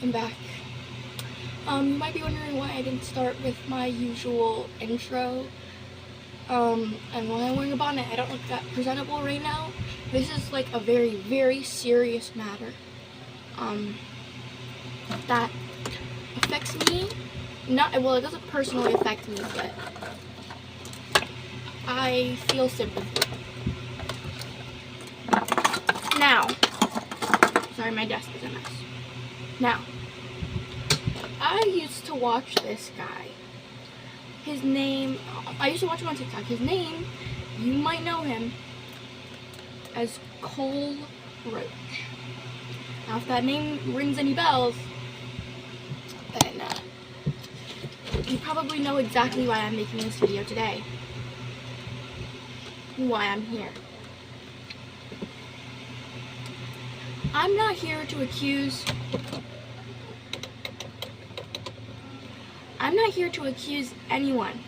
I'm back. You might be wondering why I didn't start with my usual intro, and why I'm wearing a bonnet. I don't look that presentable right now. This is like a very, very serious matter, that affects me. Well, it doesn't personally affect me, but I feel sympathy. Now, sorry, my desk is a mess. Now, I used to watch this guy. His name, I used to watch him on TikTok. His name, you might know him as Roach. Now, if that name rings any bells, then you probably know exactly why I'm making this video today. Why I'm here. I'm not here to accuse anyone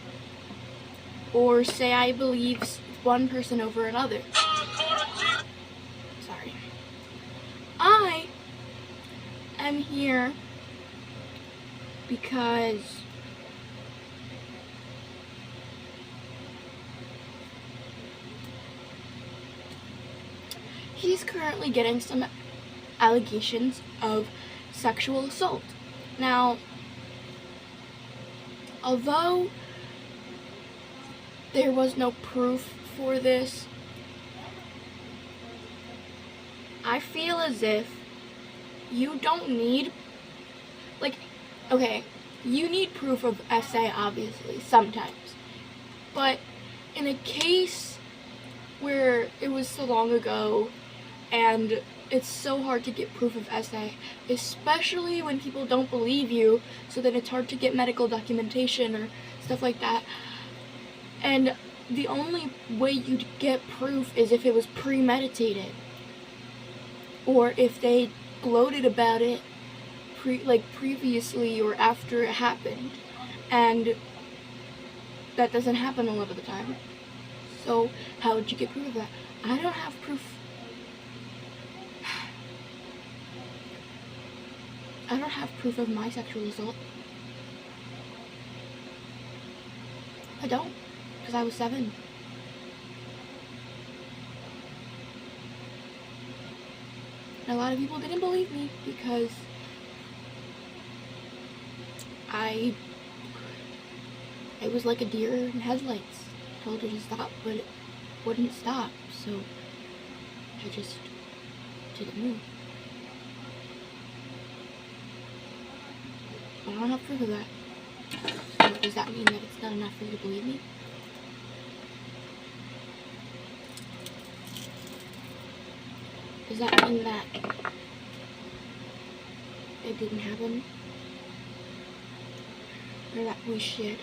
or say I believe one person over another. Sorry. I am here because he's currently getting some allegations of sexual assault. Now, although there was no proof for this, I feel as if you don't need, you need proof of SA, obviously, sometimes. But in a case where it was so long ago and it's so hard to get proof of SA, especially when people don't believe you, so that it's hard to get medical documentation or stuff like that. And the only way you'd get proof is if it was premeditated, or if they gloated about it previously or after it happened, and that doesn't happen a lot of the time. So how would you get proof of that? I don't have proof. I don't have proof of my sexual assault. I don't, because I was 7. And a lot of people didn't believe me because I was like a deer in headlights. I told her to stop, but it wouldn't stop, so I just didn't move. I don't have proof of that. So does that mean that it's not enough for you to believe me? Does that mean that it didn't happen? Or that we should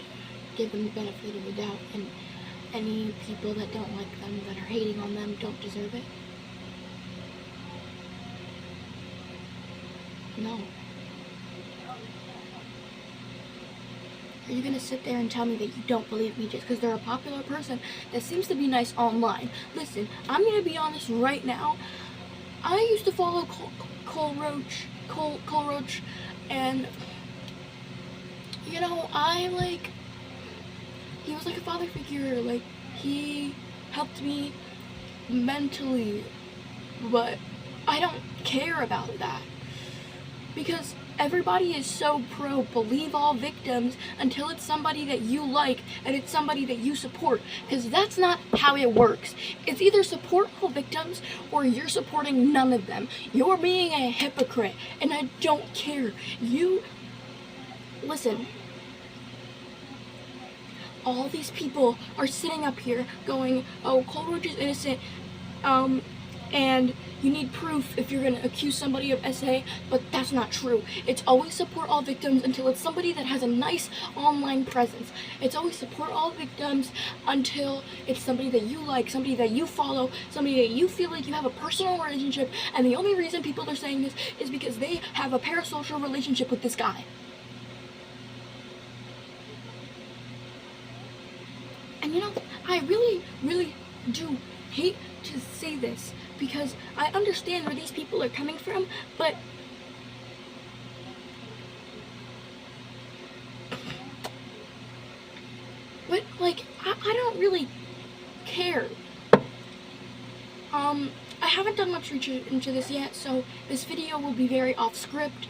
give them the benefit of the doubt and any people that don't like them, that are hating on them, don't deserve it? No. Are you gonna sit there and tell me that you don't believe me just because they're a popular person that seems to be nice online? Listen, I'm gonna be honest right now. I used to follow Cole Roach, and you know, he was like a father figure. Like, he helped me mentally, but I don't care about that, because everybody is so pro believe all victims until it's somebody that you like and it's somebody that you support, because that's not how it works. It's either support all victims or you're supporting none of them. You're being a hypocrite, and I don't care. Listen, all these people are sitting up here going, oh, Cole Roach is innocent, and you need proof if you're going to accuse somebody of SA, but that's not true. It's always support all victims until it's somebody that has a nice online presence. It's always support all victims until it's somebody that you like, somebody that you follow, somebody that you feel like you have a personal relationship, and the only reason people are saying this is because they have a parasocial relationship with this guy. And you know, I really, really do hate to say this, because I understand where these people are coming from, but don't really care. I haven't done much research into this yet, so this video will be very off script.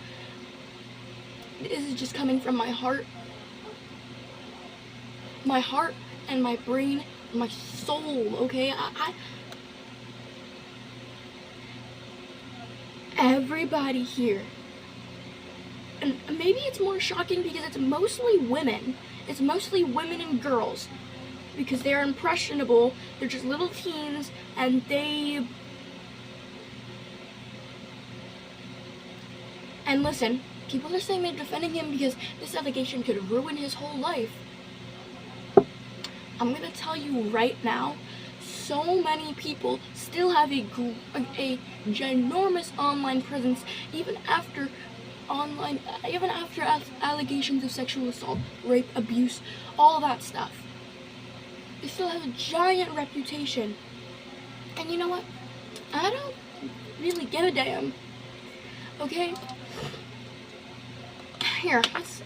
This is just coming from my heart. My heart and my brain, and my soul, okay? Everybody here, and maybe it's more shocking because it's mostly women. It's mostly women and girls, because they're impressionable, they're just little teens, and and listen, people are saying they're defending him because this allegation could ruin his whole life. I'm gonna tell you right now, so many people still have a ginormous online presence, even after allegations of sexual assault, rape, abuse, all that stuff. They still have a giant reputation. And you know what? I don't really give a damn. Okay? Here, let's,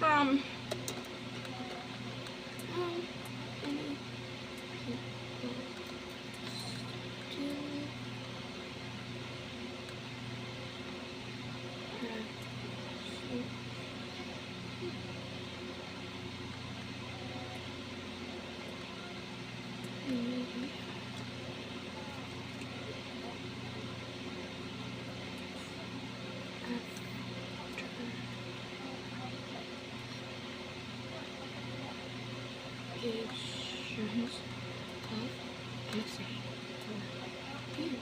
allegations of SA abuse.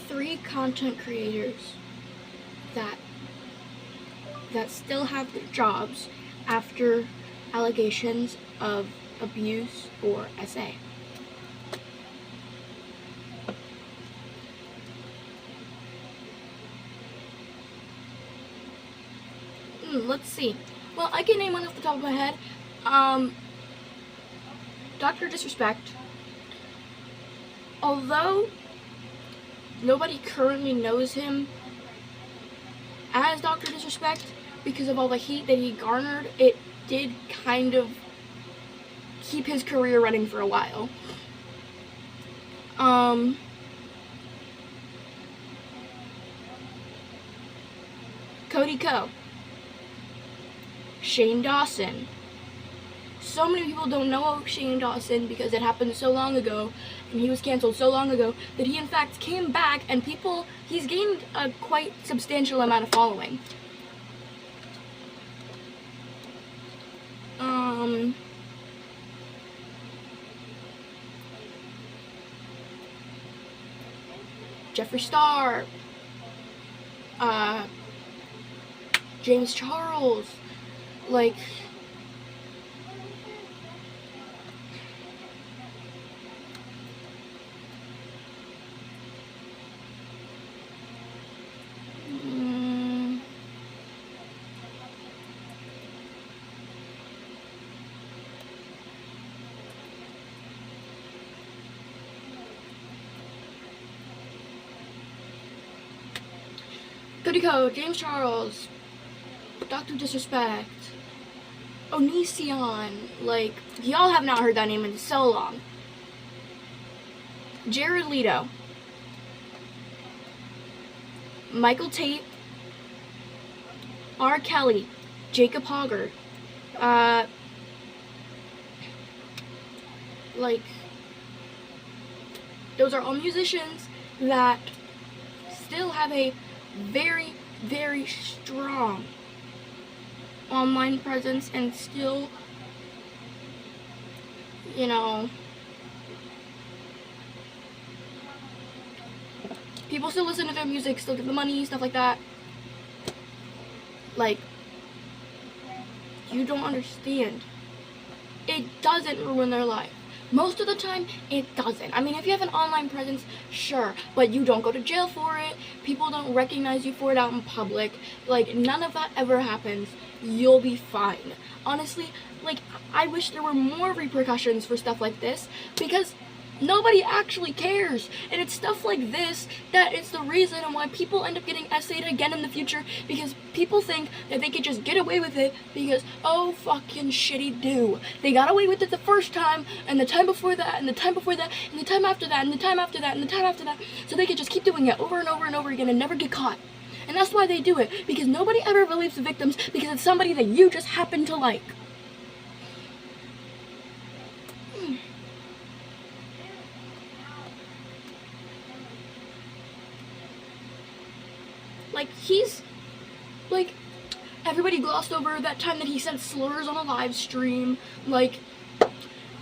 Three content creators that still have their jobs after allegations of abuse or SA. Let's see. Well, I can name one off the top of my head. Dr. Disrespect. Although nobody currently knows him as Dr. Disrespect because of all the heat that he garnered, it did kind of keep his career running for a while. Cody Ko, Shane Dawson. So many people don't know Shane Dawson because it happened so long ago, and he was canceled so long ago that he in fact came back, and he's gained a quite substantial amount of following. Jeffree Star, James Charles, like, Cody Ko, James Charles, Dr. Disrespect, Onision, like, y'all have not heard that name in so long. Jared Leto, Michael Tate, R. Kelly, Jacob Hogger, like, those are all musicians that still have a very, very strong online presence and still, you know, people still listen to their music, still get the money, stuff like that. Like, You don't understand. It doesn't ruin their life. Most of the time, it doesn't. I mean, if you have an online presence, sure, but you don't go to jail for it. People don't recognize you for it out in public. Like, none of that ever happens. You'll be fine. Honestly, like, I wish there were more repercussions for stuff like this, because nobody actually cares. And it's stuff like this that is the reason why people end up getting essayed again in the future, because people think that they could just get away with it because, oh, fucking shitty do. They got away with it the first time, and the time before that, and the time before that, and the time after that, and the time after that, and the time after that, so they could just keep doing it over and over and over again and never get caught. And that's why they do it, because nobody ever believes the victims, because it's somebody that you just happen to like. Like, everybody glossed over that time that he said slurs on a live stream, like,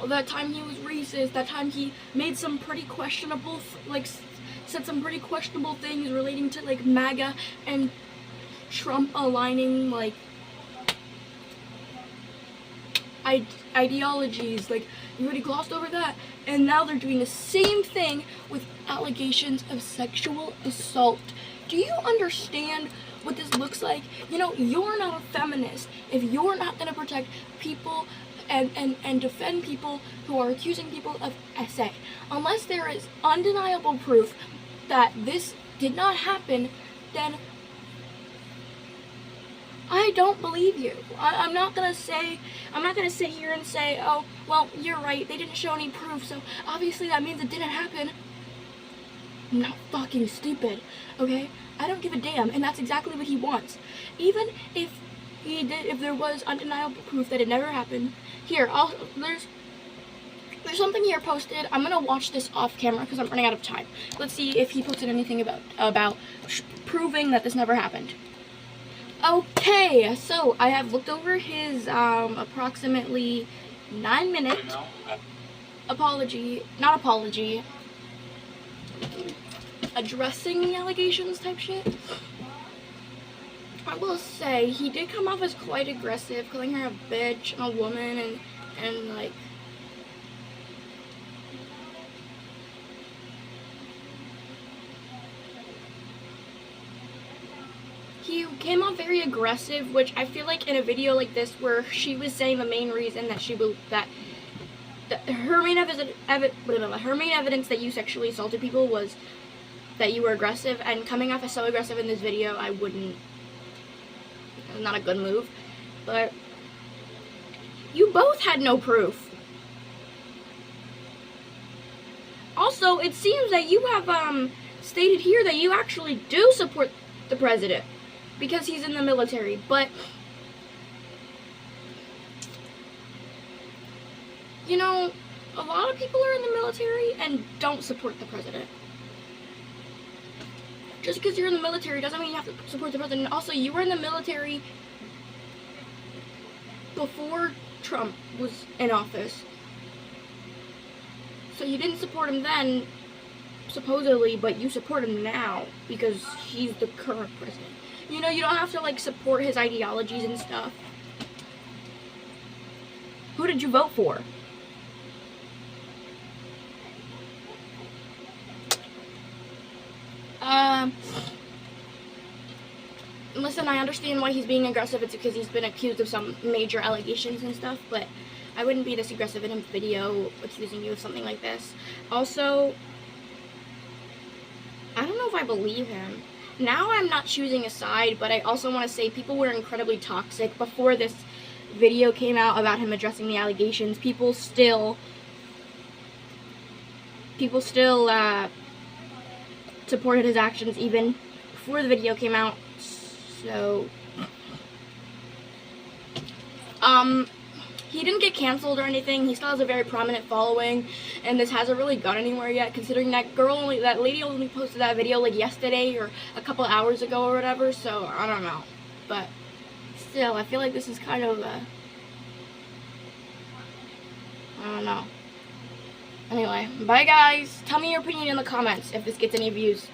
that time he was racist, that time he made some pretty questionable, said some pretty questionable things relating to, like, MAGA and Trump aligning, like, ideologies. Like, everybody glossed over that, and now they're doing the same thing with allegations of sexual assault. Do you understand what this looks like? You know, you're not a feminist if you're not going to protect people and defend people who are accusing people of SA. Unless there is undeniable proof that this did not happen, then I don't believe you. I'm not gonna sit here and say, oh, well, you're right, they didn't show any proof, so obviously that means it didn't happen. I'm not fucking stupid, okay? I don't give a damn, and that's exactly what he wants. Even if there was undeniable proof that it never happened. Here, there's something here posted. I'm gonna watch this off camera because I'm running out of time. Let's see if he posted anything about proving that this never happened. Okay, so I have looked over his approximately 9-minute addressing the allegations type shit. I will say he did come off as quite aggressive, calling her a bitch and a woman, and like, he came off very aggressive, which I feel like in a video like this where she was saying the main reason that her main evidence that you sexually assaulted people was that you were aggressive, and coming off as so aggressive in this video, I wouldn't. It was not a good move. But you both had no proof. Also, it seems that you have stated here that you actually do support the president because he's in the military, but you know, a lot of people are in the military and don't support the president. Just because you're in the military doesn't mean you have to support the president. Also, you were in the military before Trump was in office. So you didn't support him then, supposedly, but you support him now because he's the current president. You know, you don't have to, like, support his ideologies and stuff. Who did you vote for? Listen, I understand why he's being aggressive. It's because he's been accused of some major allegations and stuff, but I wouldn't be this aggressive in a video accusing you of something like this. Also, I don't know if I believe him. Now I'm not choosing a side, but I also want to say people were incredibly toxic before this video came out about him addressing the allegations. People still supported his actions even before the video came out. So, he didn't get canceled or anything. He still has a very prominent following, and this hasn't really gone anywhere yet, considering that lady only posted that video like yesterday or a couple hours ago or whatever, so I don't know. But still, I feel like this is kind of I don't know. Anyway, bye guys. Tell me your opinion in the comments if this gets any views.